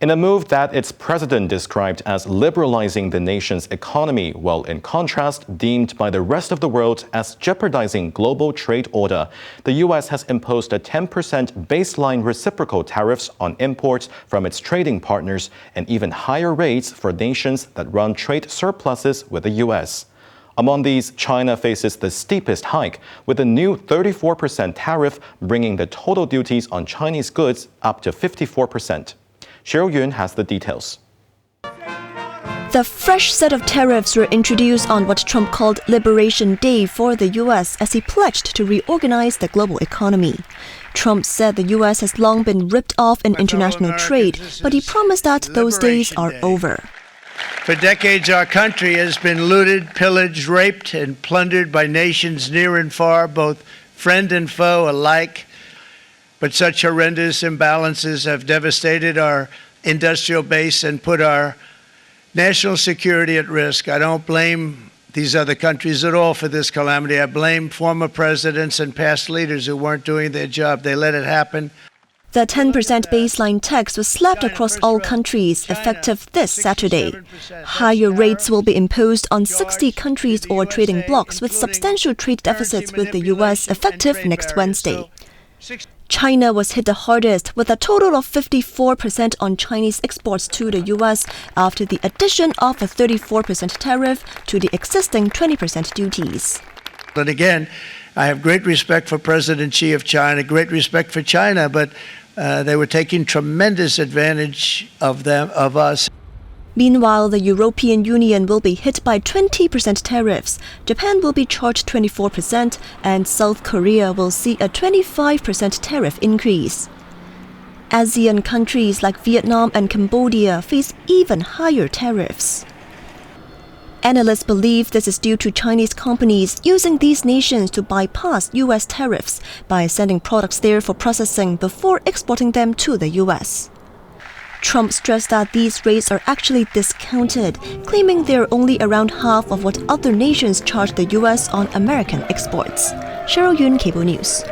in a move that its president described as liberalizing the nation's economy, while in contrast deemed by the rest of the world as jeopardizing global trade order. The U.S. has imposed a 10% baseline reciprocal tariffs on imports from its trading partners and even higher rates for nations that run trade surpluses with the U.S. Among these, China faces the steepest hike, with a new 34% tariff bringing the total duties on Chinese goods up to 54%. Cheryl Yun has the details. The fresh set of tariffs were introduced on what Trump called Liberation Day for the U.S. as he pledged to reorganize the global economy. Trump said the U.S. has long been ripped off in international trade, but he promised that those days are over. For decades, our country has been looted, pillaged, raped, and plundered by nations near and far, both friend and foe alike. But such horrendous imbalances have devastated our industrial base and put our national security at risk. I don't blame these other countries at all for this calamity. I blame former presidents and past leaders who weren't doing their job. They let it happen. The 10% baseline tax was slapped across all countries, effective this Saturday. Higher rates will be imposed on 60 countries or trading blocs with substantial trade deficits with the U.S. effective next Wednesday. China was hit the hardest, with a total of 54% on Chinese exports to the U.S. after the addition of a 34% tariff to the existing 20% duties. And again, I have great respect for President Xi of China, great respect for China, but they were taking tremendous advantage of us. Meanwhile, the European Union will be hit by 20% tariffs, Japan will be charged 24%, and South Korea will see a 25% tariff increase. ASEAN countries like Vietnam and Cambodia face even higher tariffs. Analysts believe this is due to Chinese companies using these nations to bypass U.S. tariffs by sending products there for processing before exporting them to the U.S. Trump stressed that these rates are actually discounted, claiming they're only around half of what other nations charge the U.S. on American exports. Cheryl Yun, Cable News.